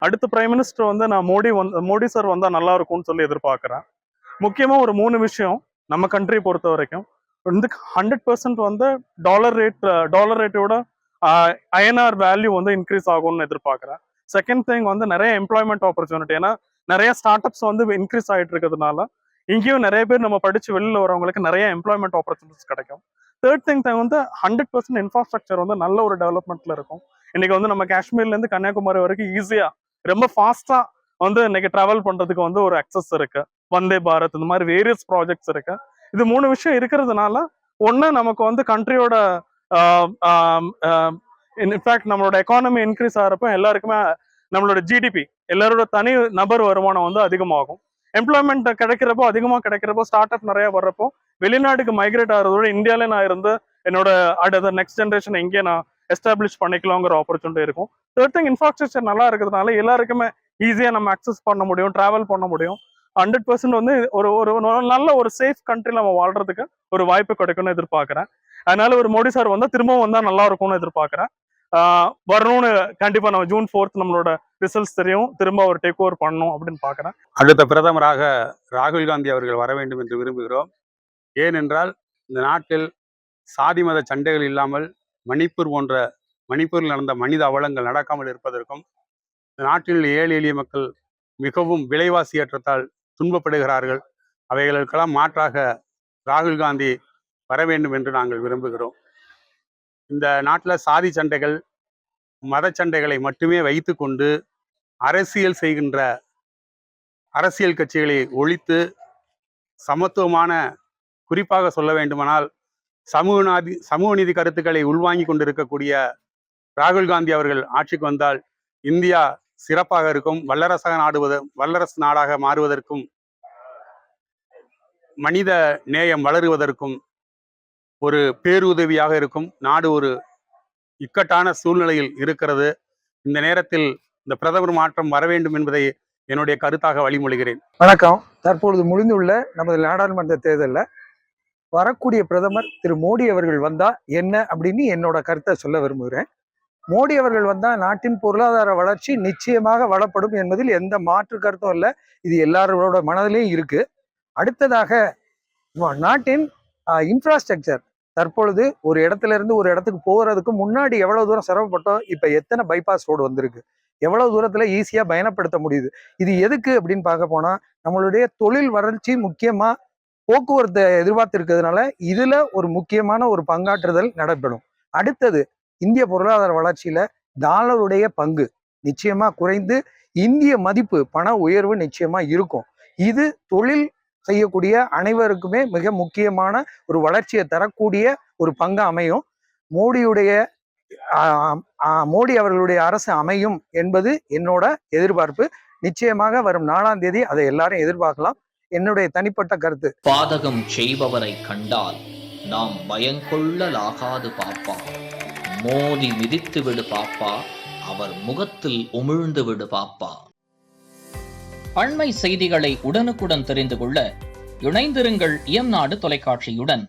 அடுத்த prime minister வந்து நான் மோடி சார் வந்தா நல்லா இருக்கும்னு சொல்லி எதிர்பார்க்கிறேன். முக்கியமா ஒரு 3 விஷயம் நம்ம கண்ட்ரி பொறுத்த வரைக்கும். வந்து 100% வந்து டாலர் ரேட்டோட ஐஎன்ஆர் வேல்யூ வந்து இன்க்ரீஸ் ஆகும்னு எதிர்பார்க்கிறேன். செகண்ட் திங் வந்து நிறைய எம்ப்ளாய்மெண்ட் ஆப்பர்ச்சுனிட்டி. ஏன்னா நிறைய ஸ்டார்ட் அப்ஸ் வந்து இன்க்ரீஸ் ஆகிட்டு இருக்கிறதுனால இங்கேயும் நிறைய பேர் நம்ம படிச்சு வெளியில வரவங்களுக்கு நிறைய எம்ப்ளாய்மெண்ட் ஆப்பர்ச்சுனிட்டிஸ் கிடைக்கும். தேர்ட் திங் வந்து 100% இன்ஃப்ராஸ்ட்ரக்சர் வந்து நல்ல ஒரு டெவலப்மெண்ட்ல இருக்கும். இன்னைக்கு வந்து நம்ம காஷ்மீர்ல இருந்து கன்னியாகுமரி வரைக்கும் ஈஸியா ரொம்ப ஃபாஸ்டா வந்து இன்னைக்கு டிராவல் பண்றதுக்கு வந்து ஒரு அக்சஸ் இருக்கு. வந்தே பாரத் இந்த மாதிரி வேரியஸ் ப்ராஜெக்ட்ஸ் இருக்கு. இது 3 விஷயம் இருக்கிறதுனால ஒண்ணு நமக்கு வந்து கண்ட்ரியோட இன்ஃபேக்ட் நம்மளோட எக்கானமி இன்க்ரீஸ் ஆகிறப்ப எல்லாருக்குமே நம்மளோட ஜிடிபி எல்லாரோட தனி நபர் வருமானம் வந்து அதிகமாகும். எம்ப்ளாய்மெண்ட் கிடைக்கிறப்போ ஸ்டார்ட் அப் நிறைய வர்றப்போ வெளிநாட்டுக்கு மைக்ரேட் ஆகிறதோட இந்தியாவிலே நான் இருந்து என்னோட அடுத்த நெக்ஸ்ட் ஜென்ரேஷன் எங்கேயே நான் எஸ்டாப்ளிஷ் பண்ணிக்கலாங்கிற ஆப்பர்ச்சுனிட்டி இருக்கும். தேர்ட் திங் இன்ஃப்ராஸ்ட்ரக்சர் நல்லா இருக்கிறதுனால எல்லாருக்குமே ஈஸியா நம்ம அக்சஸ் பண்ண முடியும், டிராவல் பண்ண முடியும். 100% வந்து ஒரு நல்ல ஒரு சேஃப் கண்ட்ரி நம்ம வாழ்றதுக்கு ஒரு வாய்ப்பு கிடைக்கும்னு எதிர்பார்க்கிறேன். அதனால ஒரு மோடி சார் வந்தா திரும்பவும் வந்தா நல்லா இருக்கும்னு எதிர்பார்க்கிறேன். வரணும்னு கண்டிப்பா நம்ம June 4th நம்மளோட ரிசல்ட்ஸ் தெரியும், திரும்ப அவர் டேக் ஓவர் பண்ணணும் அப்படின்னு பாக்குறேன். அடுத்த பிரதமராக ராகுல் காந்தி அவர்கள் வர வேண்டும் என்று விரும்புகிறோம். ஏனென்றால் இந்த நாட்டில் சாதி மத சண்டைகள் இல்லாமல் மணிப்பூரில் நடந்த மனித அவலங்கள் நடக்காமல் இருப்பதற்கும், இந்த நாட்டில் ஏழை எளிய மக்கள் மிகவும் விலைவாசி ஏற்றத்தால் துன்பப்படுகிறார்கள். அவைகளுக்கெல்லாம் மாற்றாக ராகுல் காந்தி வர வேண்டும் என்று நாங்கள் விரும்புகிறோம். இந்த நாட்டில் சாதி சண்டைகள் மத சண்டைகளை மட்டுமே வைத்து கொண்டு அரசியல் செய்கின்ற அரசியல் கட்சிகளை ஒழித்து சமத்துவமான, குறிப்பாக சொல்ல வேண்டுமானால் சமூக நீதி கருத்துக்களை உள்வாங்கி கொண்டிருக்கக்கூடிய ராகுல் காந்தி அவர்கள் ஆட்சிக்கு வந்தால் இந்தியா சிறப்பாக இருக்கும். வல்லரசு நாடாக மாறுவதற்கும் மனித நேயம் வளருவதற்கும் ஒரு பேருதவியாக இருக்கும். நாடு ஒரு இக்கட்டான சூழ்நிலையில் இருக்கிறது. இந்த நேரத்தில் இந்த பிரதமர் மாற்றம் வர வேண்டும் என்பதை என்னுடைய கருத்தாக வழிமொழிகிறேன். வணக்கம். தற்பொழுது முடிந்துள்ள நமது நாடாளுமன்ற தேர்தலில் வரக்கூடிய பிரதமர் திரு மோடி அவர்கள் வந்தா என்ன அப்படின்னு என்னோட கருத்தை சொல்ல விரும்புகிறேன். மோடி அவர்கள் வந்தா நாட்டின் பொருளாதார வளர்ச்சி நிச்சயமாக வளப்படும் என்பதில் எந்த மாற்று கருத்தும் இல்லை. இது எல்லாரோட மனதிலையும் இருக்கு. அடுத்ததாக நாட்டின் இன்ஃப்ராஸ்ட்ரக்சர் தற்பொழுது ஒரு இடத்துல இருந்து ஒரு இடத்துக்கு போகிறதுக்கு முன்னாடி எவ்வளவு தூரம் சிரமப்பட்டோம், இப்ப எத்தனை பைபாஸ் ரோடு வந்திருக்கு, எவ்வளவு தூரத்துல ஈஸியா பயணப்படுத்த முடியுது. இது எதுக்கு அப்படின்னு பார்க்க போனா நம்மளுடைய தொழில் வளர்ச்சி முக்கியமா போக்குவரத்தை எதிர்பார்த்திருக்கிறதுனால இதுல ஒரு முக்கியமான ஒரு பங்காற்றுதல் நடைபெறும். அடுத்தது இந்திய பொருளாதார வளர்ச்சியில டாலருடைய பங்கு நிச்சயமா குறைந்து இந்திய மதிப்பு பண உயர்வு நிச்சயமா இருக்கும். இது தொழில் செய்யக்கூடிய அனைவருக்குமே மிக முக்கியமான ஒரு வளர்ச்சியை தரக்கூடிய ஒரு பங்கு அமையும். மோடி அவர்களுடைய அரசு அமையும் என்பது என்னோட எதிர்பார்ப்பு. நிச்சயமாக வரும் 4ஆம் தேதி அதை எல்லாரும் எதிர்பார்க்கலாம். என்னுடைய தனிப்பட்ட கருத்து. பாதகம் செய்பவரை கண்டால் நாம் பயங்கொள்ளலாகாது பாப்பா, மோதி மிதித்து விடு பாப்பா, அவர் முகத்தில் உமிழ்ந்து விடு பாப்பா. அண்மை செய்திகளை உடனுக்குடன் தெரிந்து கொள்ள இணைந்திருங்கள் இயம்நாடு தொலைக்காட்சியுடன்.